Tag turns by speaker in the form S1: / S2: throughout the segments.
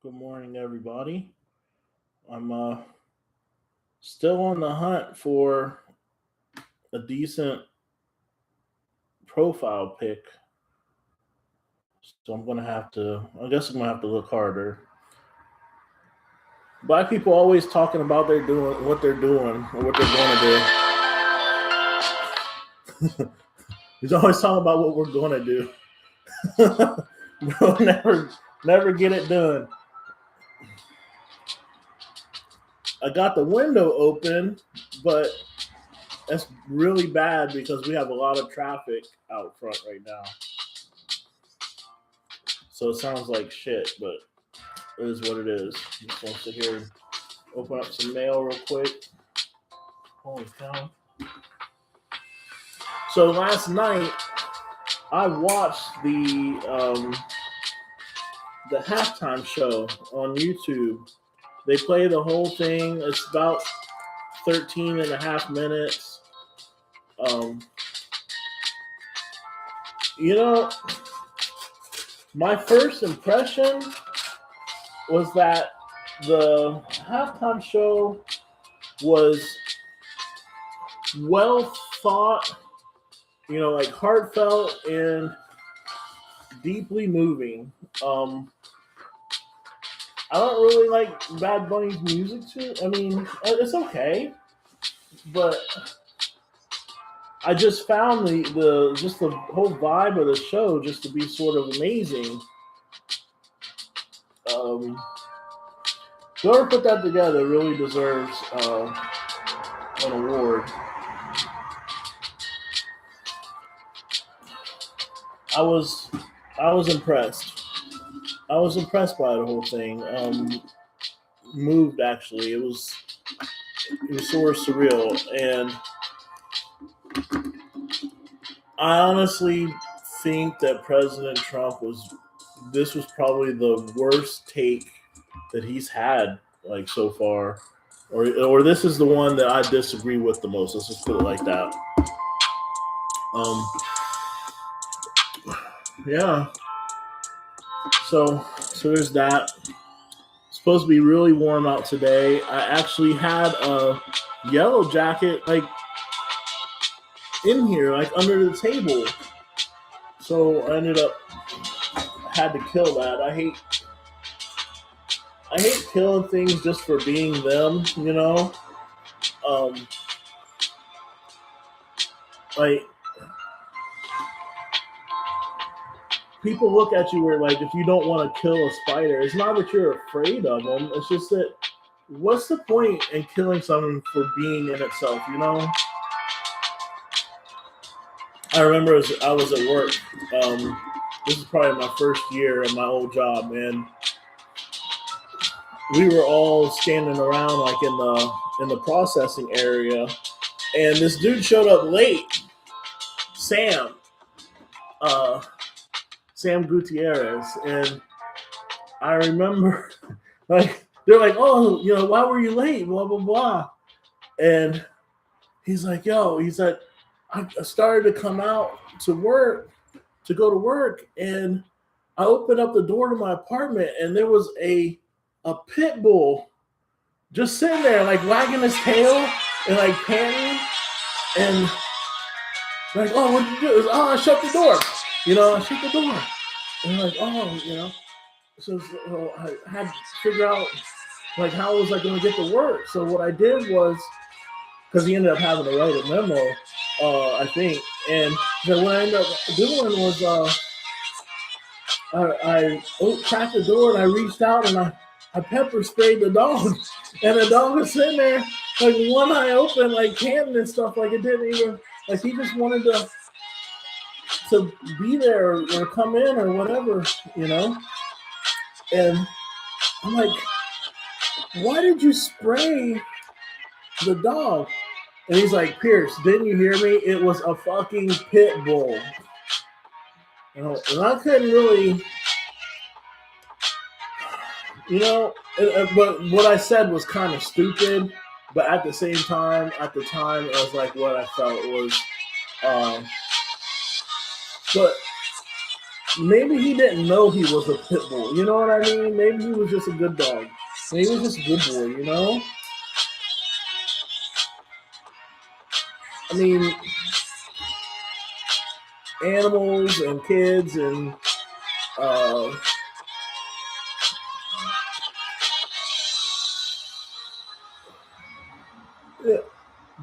S1: Good morning, everybody. I'm still on the hunt for a decent profile pic, so I'm gonna have to. I guess I'm gonna have to look harder. Black people always talking about they're doing what they're doing or what they're going to do. He's always talking about what we're going to do. We'll never get it done. I got the window open, but that's really bad because we have a lot of traffic out front right now. So it sounds like shit, but it is what it is. I'm just gonna sit here and open up some mail real quick. Holy cow. So last night I watched the halftime show on YouTube. They play the whole thing. It's about 13 and a half minutes. You know, my first impression was that the halftime show was well thought, like heartfelt and deeply moving. I don't really like Bad Bunny's music too. I mean, it's okay, but I just found the whole vibe of the show just to be sort of amazing. Whoever put that together really deserves an award. I was impressed. I was impressed by the whole thing. Moved actually. It was sort of surreal, and I honestly think that President Trump this was probably the worst take that he's had so far, or this is the one that I disagree with the most. Let's just put it like that. Yeah. So there's that. It's supposed to be really warm out today. I actually had a yellow jacket in here, under the table. So I ended up had to kill that. I hate killing things just for being them, people look at you where if you don't want to kill a spider, it's not that you're afraid of them. It's just that what's the point in killing something for being in itself, I remember as I was at work, this is probably my first year at my old job, and we were all standing around in the processing area, and this dude showed up late, Sam Gutierrez, and I remember they're like, oh, why were you late? Blah blah blah, and he's like, he said, I started to come out to go to work, and I opened up the door to my apartment, and there was a pit bull just sitting there, wagging his tail and panting, and oh, what did you do? Oh, I shut the door. I shut the door. And so I had to figure out how was I going to get to work. So what I did was, because he ended up having to write a memo, I think, and then what I ended up doing was I cracked the door and I reached out and I pepper sprayed the dog, and the dog was sitting there one eye open, panting and stuff, it didn't even he just wanted to be there or come in or whatever, and I'm like, why did you spray the dog? And he's like, Pierce, didn't you hear me? It was a fucking pit bull. And I couldn't really, but what I said was kind of stupid, but at the same time, it was what I felt was, but maybe he didn't know he was a pit bull. You know what I mean? Maybe he was just a good dog. Maybe he was just a good boy. You know? I mean, animals and kids and uh,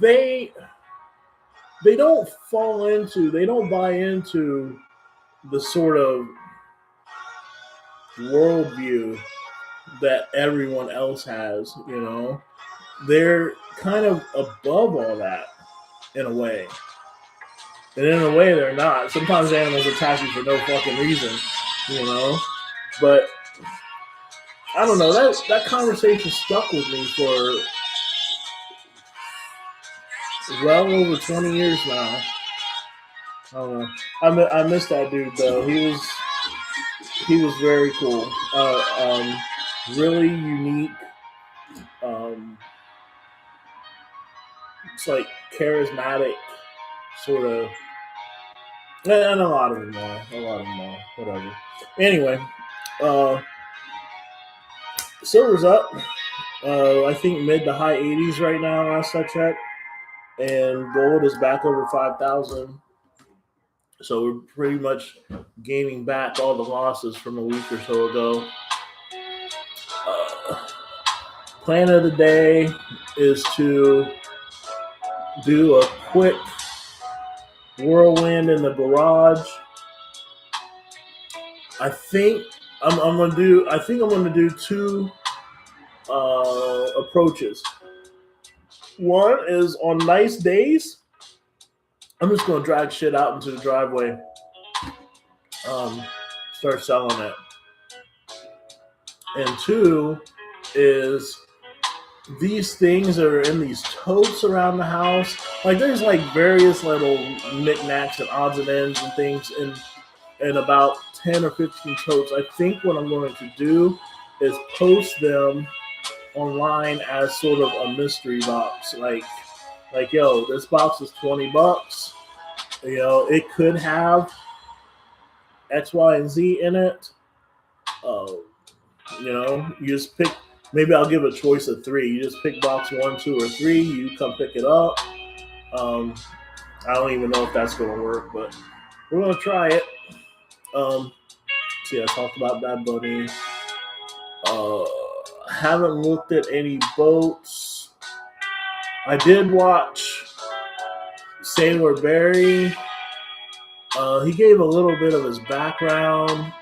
S1: they they don't buy into the sort of worldview that everyone else has. You know, they're kind of above all that in a way. And in a way, they're not. Sometimes animals attack you for no fucking reason, you know. But I don't know. That conversation stuck with me for well over 20 years now. I don't know. I miss that dude though. He was very cool. Really unique. Um, it's like charismatic, sort of. And a lot of them are. A lot of them are. Whatever. Anyway, uh, silver's up. I think mid to high 80s right now, last I checked. And gold is back over 5,000. So we're pretty much gaining back all the losses from a week or so ago. Uh, Plan of the day is to do a quick whirlwind in the garage. I think I'm gonna do. I think I'm gonna do two approaches. One is on nice days, I'm just gonna drag shit out into the driveway. Start selling it. And two is these things that are in these totes around the house. Like there's like various little knickknacks and odds and ends and things in about 10 or 15 totes. I think what I'm going to do is post them online as sort of a mystery box. Like yo, this box is $20. You know, it could have X, Y, and Z in it. You know, you just pick. Maybe I'll give a choice of three. You just pick box 1, 2, or 3. You come pick it up. I don't even know if that's going to work, but we're going to try it. See, I talked about Bad Bunny. Haven't looked at any boats. I did watch Sailor Barry. He gave a little bit of his background.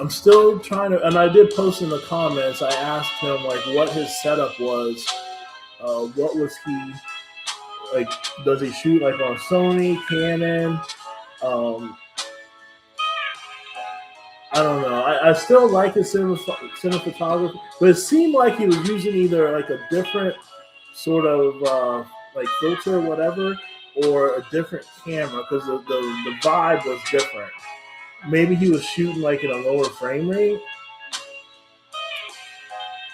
S1: I'm still trying to, and I did post in the comments. I asked him like what his setup was. What was he like? Does he shoot like on Sony, Canon? I don't know. I still like his cinematography, but it seemed like he was using either like a different sort of like filter or whatever, or a different camera because the vibe was different. Maybe he was shooting like in a lower frame rate.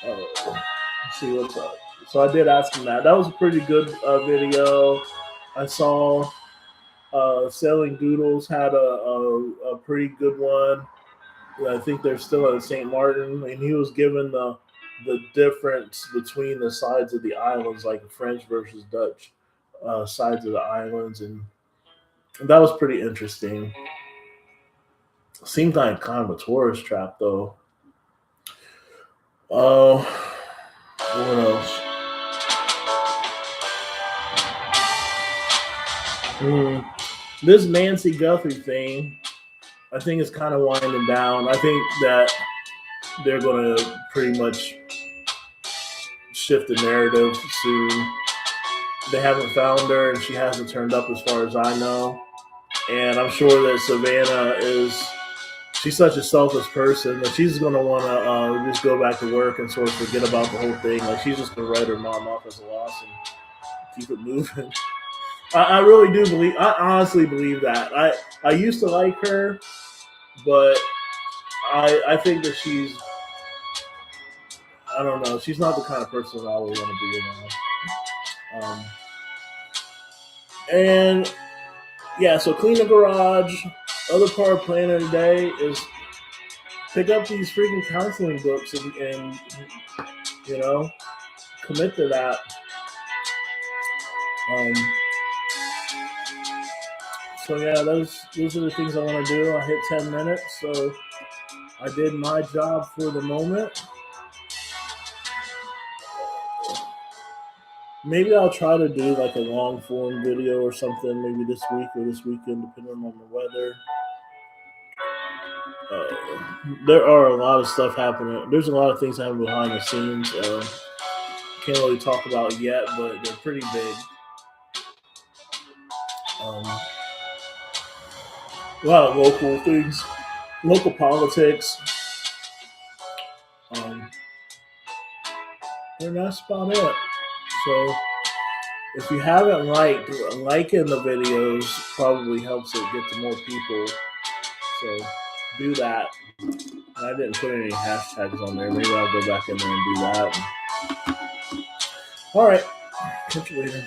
S1: Let's see what's up. So I did ask him that. That was a pretty good video. I saw Selling Doodles had a pretty good one. I think they're still at St. Martin, and he was given the difference between the sides of the islands, like French versus Dutch sides of the islands, and that was pretty interesting. Seems like kind of a tourist trap, though. What else? This Nancy Guthrie thing, I think it's kind of winding down. I think that they're going to pretty much shift the narrative soon. They haven't found her, and she hasn't turned up as far as I know. And I'm sure that Savannah she's such a selfish person that she's going to want to just go back to work and sort of forget about the whole thing. Like she's just going to write her mom off as a loss and keep it moving. I really do believe. I honestly believe that. I used to like her, but I think that she's. I don't know. She's not the kind of person that I would want to be around. And yeah, so clean the garage. Other part of planning today is pick up these freaking counseling books and you know, commit to that. Um, so yeah, those are the things I want to do. I hit 10 minutes, so I did my job for the moment. Maybe I'll try to do like a long form video or something, maybe this week or this weekend, depending on the weather. There are a lot of stuff happening. There's a lot of things happening behind the scenes. Can't really talk about yet, but they're pretty big. A lot of local things, local politics. And that's about it. So if you haven't liked, liking the videos probably helps it get to more people. So do that. I didn't put any hashtags on there. Maybe I'll go back in there and do that. All right. Catch you later.